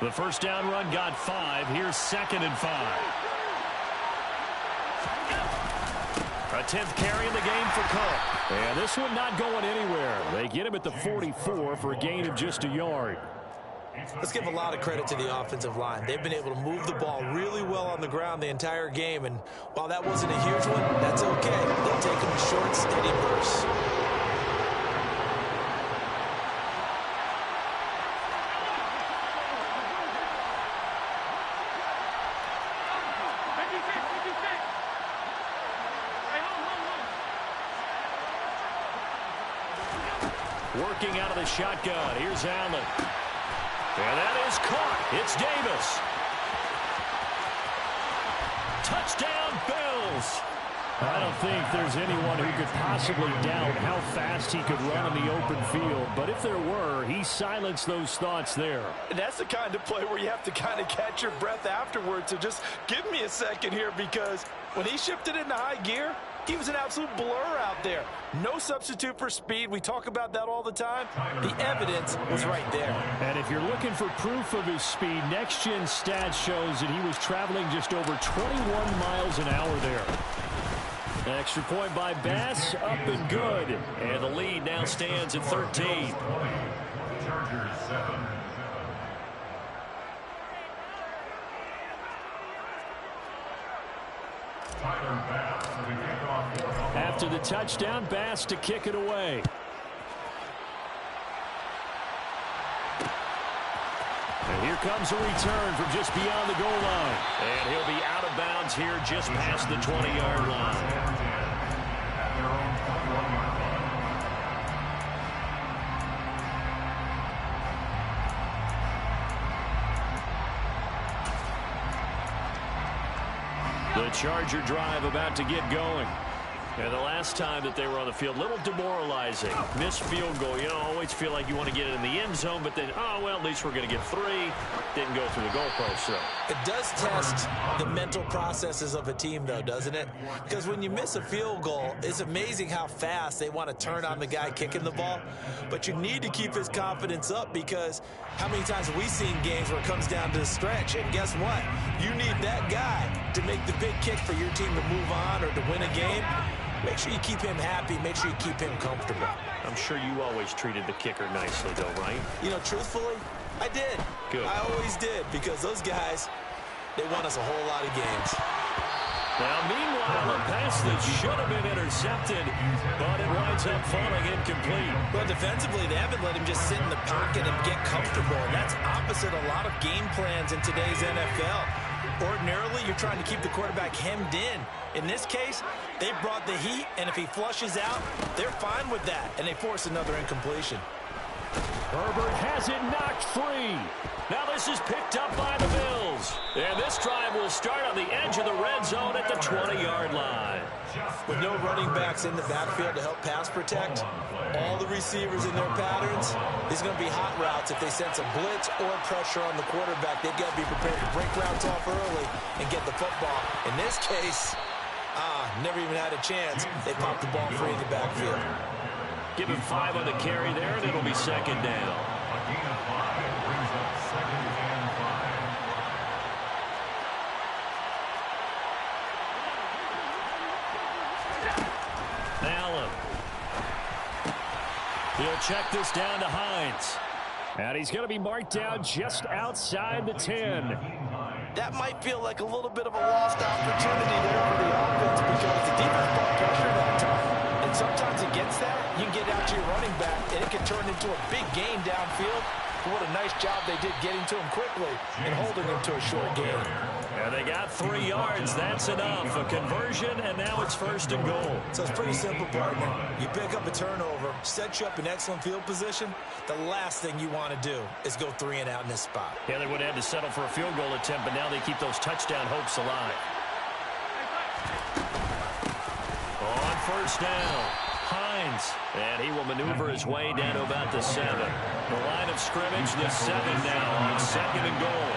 The first down run got 5. Here's 2nd and 5. A 10th carry in the game for Cook. And this one not going anywhere. They get him at the 44 for a gain of just a yard. Let's give a lot of credit to the offensive line. They've been able to move the ball really well on the ground the entire game. And while that wasn't a huge one, that's okay. They'll take them in short, steady bursts. Working out of the shotgun. Here's Allen. And that is caught. It's Davis. Touchdown, Bills. I don't think there's anyone who could possibly doubt how fast he could run in the open field. But if there were, he silenced those thoughts there. And that's the kind of play where you have to kind of catch your breath afterwards. So just give me a second here, because when he shifted into high gear, he was an absolute blur out there. No substitute for speed. We talk about that all the time. The evidence was right there. And if you're looking for proof of his speed, Next Gen Stats shows that he was traveling just over 21 miles an hour there. Extra point by Bass, up and good. And the lead now stands at 13. Chargers 7. After the touchdown, Bass to kick it away. And here comes a return from just beyond the goal line. And he'll be out of bounds here just past the 20-yard line. The Charger drive about to get going. And the last time that they were on the field, a little demoralizing. Missed field goal. You know, always feel like you want to get it in the end zone, but then, oh, well, at least we're going to get 3. Didn't go through the goalpost, so. It does test the mental processes of a team, though, doesn't it? Because when you miss a field goal, it's amazing how fast they want to turn on the guy kicking the ball. But you need to keep his confidence up, because how many times have we seen games where it comes down to the stretch? And guess what? You need that guy to make the big kick for your team to move on or to win a game. Make sure you keep him happy. Make sure you keep him comfortable. I'm sure you always treated the kicker nicely, though, right? You know, truthfully, I did. Good. I always did, because those guys, they won us a whole lot of games. Now, meanwhile, a pass that should have been intercepted, but it winds up falling incomplete. Well, defensively, they haven't let him just sit in the pocket and get comfortable. And that's opposite a lot of game plans in today's NFL. Ordinarily, you're trying to keep the quarterback hemmed in. In this case, they brought the heat, and if he flushes out, they're fine with that, and they force another incompletion. Herbert has it knocked free. Now this is picked up by the Bills. And this drive will start on the edge of the red zone at the 20-yard line. With no running backs in the backfield to help pass protect, all the receivers in their patterns, these are going to be hot routes. If they sense a blitz or pressure on the quarterback, they've got to be prepared to break routes off early and get the football. In this case, never even had a chance. They popped the ball free in the backfield. Give him 5 on the carry there, and it'll be 2nd down. Allen. He'll check this down to Hines. And he's going to be marked down just outside the 10. That might feel like a little bit of a lost opportunity there for the offense, because the defense brought pressure that time. And sometimes against that, you can get out to your running back, and it can turn into a big gain downfield. But what a nice job they did getting to him quickly and holding him to a short gain. And they got 3 yards. That's enough. A conversion, and now it's 1st and goal. So it's pretty simple, partner. You pick up a turnover, set you up in excellent field position. The last thing you want to do is go 3 and out in this spot. Yeah, they would have had to settle for a field goal attempt, but now they keep those touchdown hopes alive. On 1st down, Hines. And he will maneuver his way down to about the 7. The line of scrimmage, the 7 now on 2nd and goal.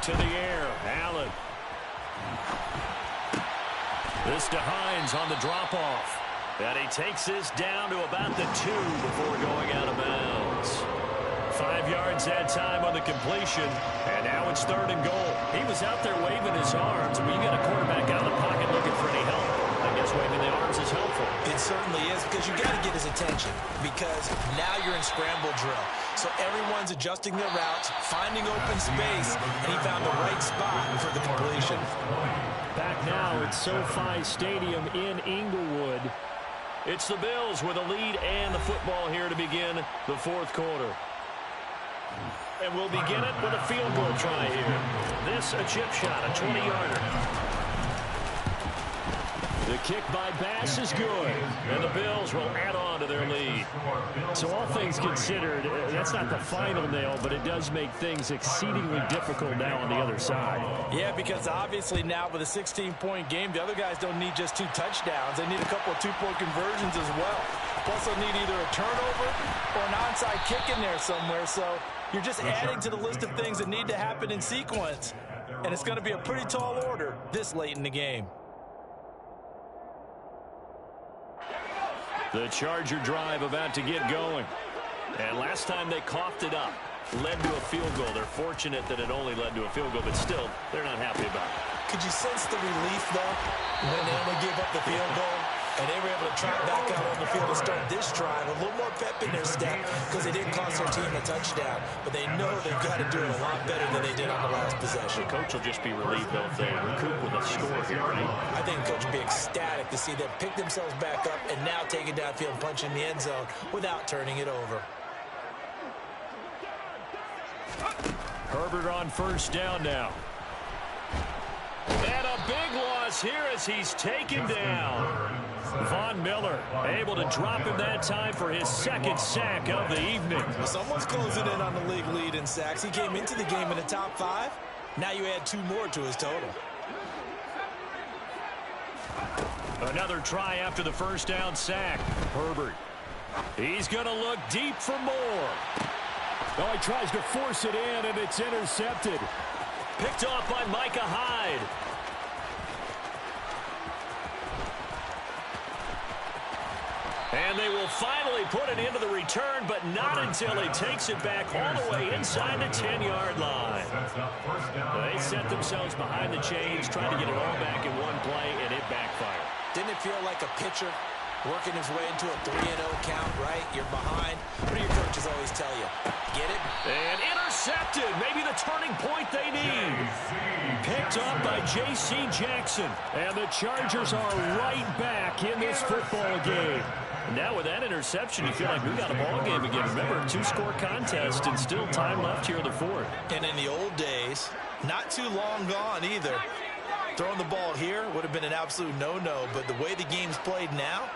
To the air, Allen. This to Hines on the drop-off. And he takes this down to about the 2 before going out of bounds. 5 yards that time on the completion, and now it's 3rd and goal. He was out there waving his arms. When you got a quarterback out of the pocket looking for any help, I guess waving the arms is helpful. It certainly is, because you got to get his attention, because now you're in scramble drill. So everyone's adjusting their routes, finding open space, and he found the right spot for the completion. Back now at SoFi Stadium in Inglewood. It's the Bills with a lead and the football here to begin the 4th quarter. And we'll begin it with a field goal try here. This a chip shot, a 20-yarder. The kick by Bass is good, and the Bills will add on to their lead. So all things considered, that's not the final nail, but it does make things exceedingly difficult now on the other side. Yeah, because obviously now with a 16-point game, the other guys don't need just 2 touchdowns. They need a couple of 2-point conversions as well. Plus they'll need either a turnover or an onside kick in there somewhere. So you're just adding to the list of things that need to happen in sequence. And it's going to be a pretty tall order this late in the game. The Charger drive about to get going. And last time they coughed it up, led to a field goal. They're fortunate that it only led to a field goal, but still, they're not happy about it. Could you sense the relief, though, when they only gave up the field goal? And they were able to trot back out on the field to start this drive. A little more pep in their step because they didn't cost their team a touchdown. But they know they've got to do it a lot better than they did on the last possession. The coach will just be relieved, though, if they recoup with a score here, right? I think the coach will be ecstatic to see them pick themselves back up and now take it downfield and punch in the end zone without turning it over. Herbert on 1st down now. And a big loss here as he's taken down. Von Miller able to drop him that time for his 2nd sack of the evening. Someone's closing in on the league lead in sacks. He came into the game in the top 5. Now you add 2 more to his total. Another try after the 1st down sack. Herbert. He's going to look deep for more. Oh, he tries to force it in, and it's intercepted. Picked off by Micah Hyde. And they will finally put it into the return, but not until he takes it back all the way inside the 10-yard line. They set themselves behind the chains, trying to get it all back in one play, and it backfired. Didn't it feel like a pitcher working his way into a 3-0 count, right? You're behind. What do your coaches always tell you? Get it? And intercepted. Maybe the turning point they need. Picked up by J.C. Jackson. And the Chargers are right back in this football game. Now with that interception, you feel like we got a ball game again. Remember, 2-score contest and still time left here in the 4th. And in the old days, not too long gone either. Throwing the ball here would have been an absolute no-no, but the way the game's played now,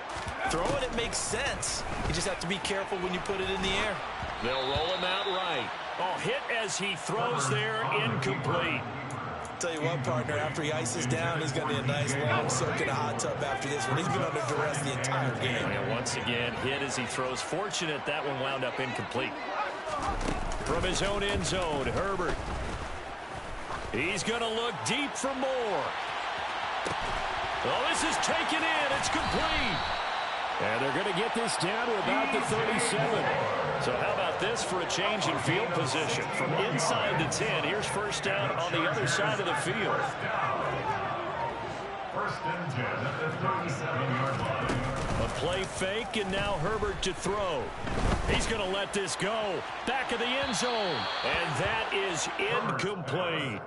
throwing it makes sense. You just have to be careful when you put it in the air. They'll roll him out right. Oh, hit as he throws there, incomplete. Tell you what, partner, after he ices down, he's going to be a nice long soak in a hot tub after this one. He's been under duress the entire game. And once again, hit as he throws. Fortunate that one wound up incomplete. From his own end zone, Herbert. He's going to look deep for more. Oh, this is taken in. It's complete. And they're going to get this down to about the 37. So how about this for a change in field position? From inside the 10, here's 1st down on the other side of the field. 1st and 10 at the 37-yard line. A play fake, and now Herbert to throw. He's going to let this go. Back of the end zone. And that is incomplete.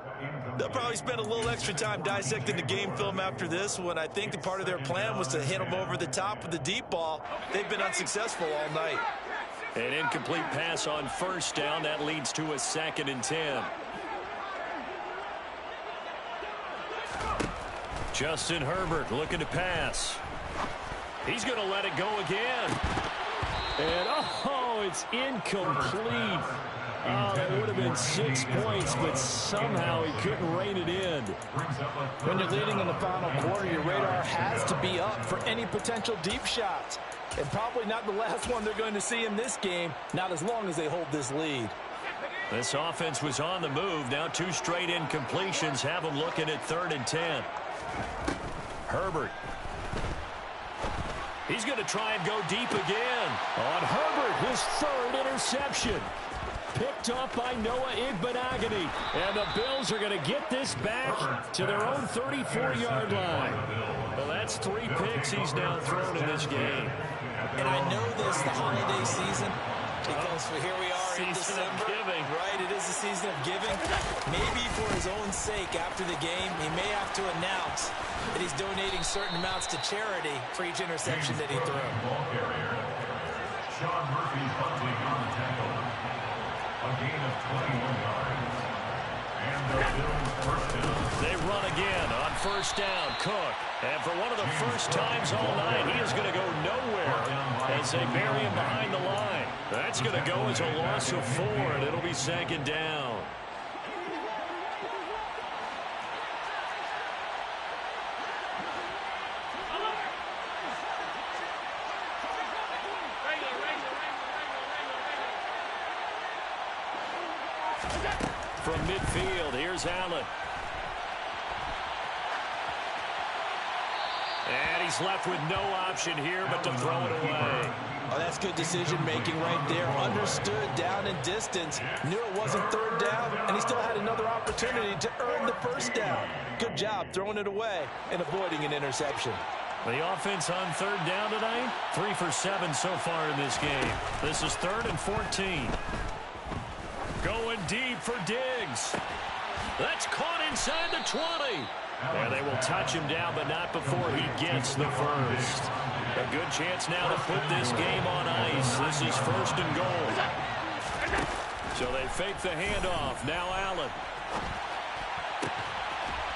They'll probably spend a little extra time dissecting the game film after this one. I think the part of their plan was to hit them over the top with the deep ball. They've been unsuccessful all night. An incomplete pass on 1st down. That leads to a 2nd and 10. Justin Herbert looking to pass. He's going to let it go again. And, oh, it's incomplete. Oh, that would have been 6 points, but somehow he couldn't rein it in. When you're leading in the final quarter, your radar has to be up for any potential deep shots. And probably not the last one they're going to see in this game, not as long as they hold this lead. This offense was on the move. Now 2 straight incompletions have them looking at 3rd and 10. Herbert. He's going to try and go deep again. On Herbert, his third interception. Picked off by Noah Igbenogany. And the Bills are going to get this back to their own 34-yard line. Well, that's 3 picks he's now thrown in this game. And I know this, the holiday season, because here we are in Season of December. giving. Right, it is the season of giving. Maybe for his own sake after the game, he may have to announce that he's donating certain amounts to charity for each interception that he threw. Ball carrier. Sean Murphy's bunting on the tackle. A gain of 21 yards. And the Bills first down. They run again on first down. Cook. And for one of the first times all night, he is going to go nowhere as they bury him behind the line. That's going to go as a loss of 4, and it'll be second down. From midfield, here's Allen. And he's left with no option here but to throw it away. Oh, that's good decision-making right there. Understood down and distance. Knew it wasn't third down, and he still had another opportunity to earn the first down. Good job throwing it away and avoiding an interception. The offense on third down tonight, 3 for 7 so far in this game. This is 3rd and 14. Going deep for Diggs. That's caught inside the 20. And they will touch him down, but not before he gets the first. A good chance now to put this game on ice. This is 1st and goal. So they fake the handoff. Now Allen.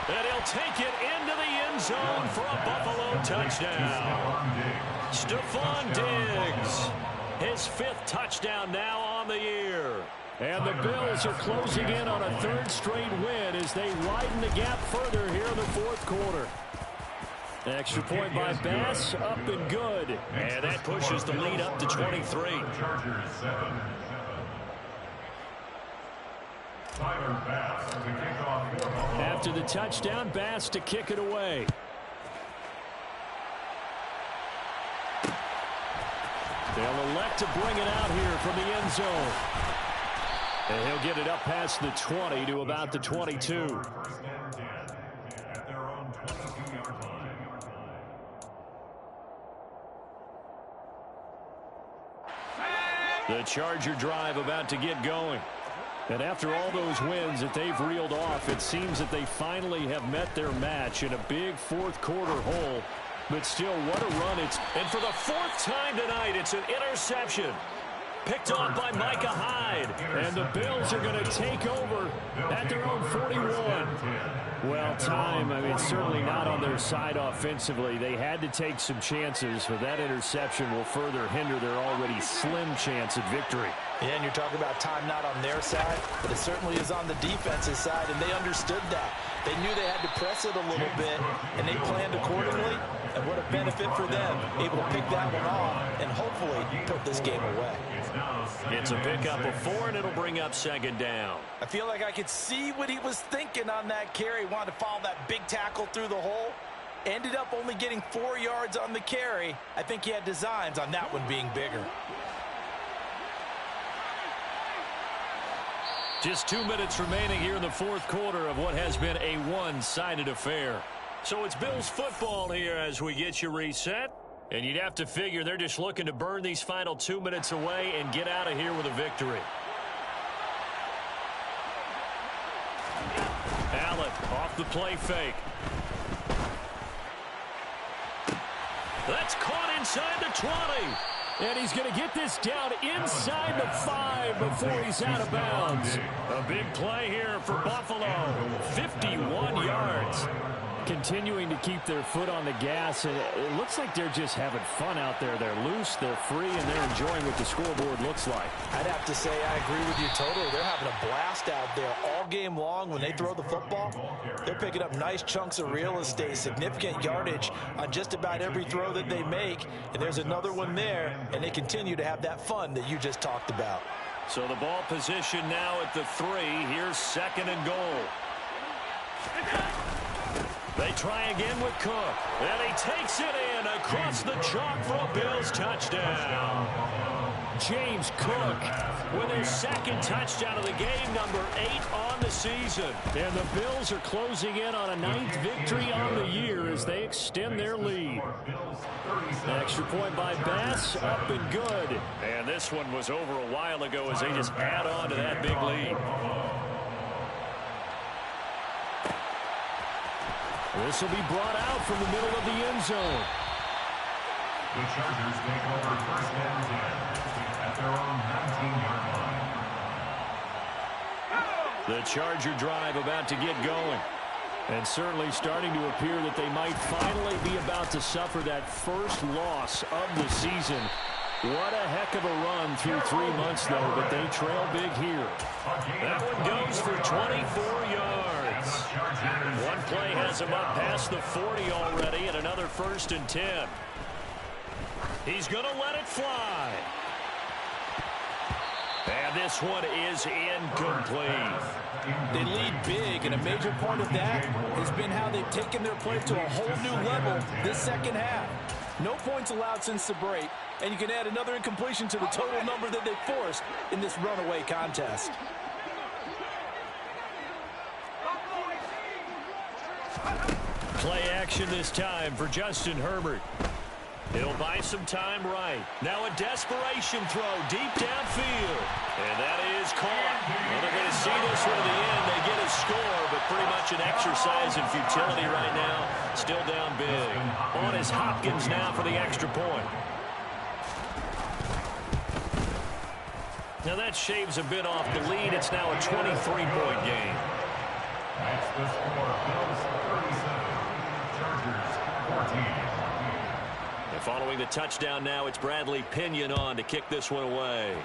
And he'll take it into the end zone for a Buffalo touchdown. Stephon Diggs. His 5th touchdown now on the year. And the Bills are closing in on a 3rd straight win as they widen the gap further here in the 4th quarter. Extra point by Bass, up and good. And that pushes the lead up to 23. Chargers 7. Tyler Bass to kick off for Buffalo. After the touchdown, Bass to kick it away. They'll elect to bring it out here from the end zone. And he'll get it up past the 20 to about the 22. First and 10 at their own 22-yard line. The Charger drive about to get going. And after all those wins that they've reeled off, it seems that they finally have met their match in a big 4th quarter hole. But still, what a run. And for the 4th time tonight, it's an interception. Picked off by Micah Hyde. And the Bills are going to take over at their own 41. Well, time, I mean, certainly not on their side offensively. They had to take some chances, but that interception will further hinder their already slim chance at victory. Yeah, and you're talking about time not on their side, but it certainly is on the defense's side, and they understood that. They knew they had to press it a little bit, and they planned accordingly, and what a benefit for them, able to pick that one off and hopefully put this game away. It's a pickup of 4, and it'll bring up 2nd down. I feel like I could see what he was thinking on that carry. Wanted to follow that big tackle through the hole. Ended up only getting 4 yards on the carry. I think he had designs on that one being bigger. Just 2 minutes remaining here in the 4th quarter of what has been a one-sided affair. So it's Bills football here as we get you reset. And you'd have to figure they're just looking to burn these final 2 minutes away and get out of here with a victory. Allen off the play fake. That's caught inside the 20. And he's going to get this down inside the 5 before he's out of bounds. A big play here for Buffalo. 51 yards. Continuing to keep their foot on the gas, and it looks like they're just having fun out there. They're loose, they're free, and they're enjoying what the scoreboard looks like. I'd have to say I agree with you totally. They're having a blast out there all game long when they throw the football. They're picking up nice chunks of real estate, significant yardage on just about every throw that they make, and there's another one there, and they continue to have that fun that you just talked about. So the ball position now at the 3. Here's 2nd and goal. They try again with Cook. And he takes it in And across the chalk for a Bills touchdown. James Cook with his second touchdown of the game, number 8 on the season. And the Bills are closing in on a 9th victory on the year as they extend their lead. Extra point by Bass, up and good. And this one was over a while ago as they just add on to that big lead. This will be brought out from the middle of the end zone. The Chargers take over first and 10 at their own 19-yard line. The Charger drive about to get going. And certainly starting to appear that they might finally be about to suffer that first loss of the season. What a heck of a run through 3 months, though, but they trail big here. That one goes for 24 yards. One play has him up past the 40 already, and another 1st and 10. He's going to let it fly. And this one is incomplete. They lead big, and a major part of that has been how they've taken their play to a whole new level this second half. No points allowed since the break, and you can add another incompletion to the total number that they forced in this runaway contest. Play action this time for Justin Herbert. He'll buy some time right. Now a desperation throw deep downfield. And that is caught. Well, they're going to see this one to the end. They get a score, but pretty much an exercise in futility right now. Still down big. On is Hopkins now for the extra point. Now that shaves a bit off the lead. It's now a 23-point game. That's the score. Bills 37, Chargers 14. And following the touchdown now, it's Bradley Pinion on to kick this one away.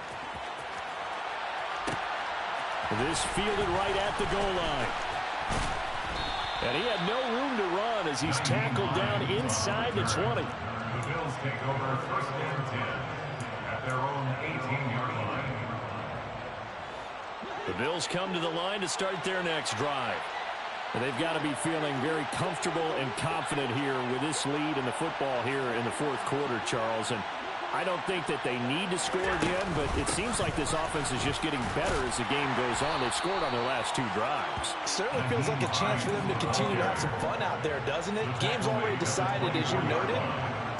This fielded right at the goal line. And he had no room to run as he's tackled down inside the 20. The Bills take over first and 10 at their own 18-yard line. The Bills come to the line to start their next drive. And they've got to be feeling very comfortable and confident here with this lead in the football here in the 4th quarter, Charles. And I don't think that they need to score again, but it seems like this offense is just getting better as the game goes on. They've scored on their last 2 drives. Certainly feels like a chance for them to continue to have some fun out there, doesn't it? Game's already decided, as you noted.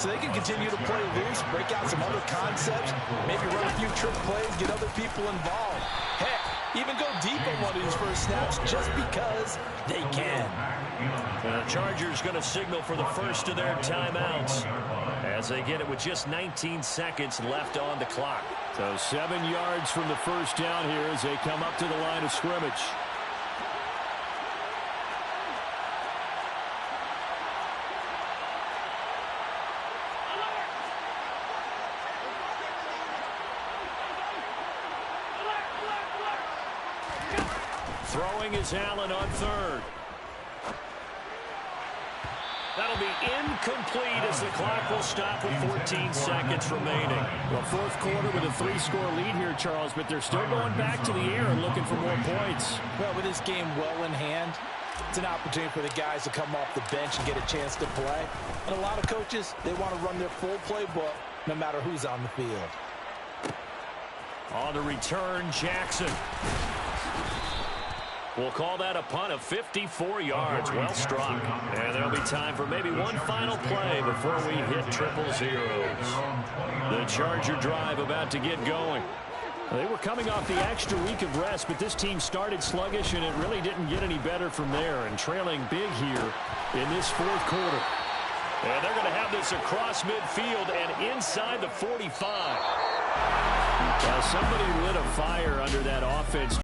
So they can continue to play loose, break out some other concepts, maybe run a few trick plays, get other people involved. Heck, even go deep on one of these first snaps just because they can. The Chargers going to signal for the first of their timeouts as they get it with just 19 seconds left on the clock. So 7 yards from the first down here as they come up to the line of scrimmage. Throwing is Allen on 3rd. That'll be incomplete as the clock will stop with 14 seconds remaining. Well, 4th quarter with a 3-score lead here, Charles, but they're still going back to the air and looking for more points. Well, with this game well in hand, it's an opportunity for the guys to come off the bench and get a chance to play. And a lot of coaches, they want to run their full playbook no matter who's on the field. On the return, Jackson. We'll call that a punt of 54 yards. Well struck. And there'll be time for maybe one final play before we hit 000. The Charger drive about to get going. They were coming off the extra week of rest, but this team started sluggish, and it really didn't get any better from there, and trailing big here in this 4th quarter. And they're going to have this across midfield and inside the 45. Well, somebody lit a fire under that offense.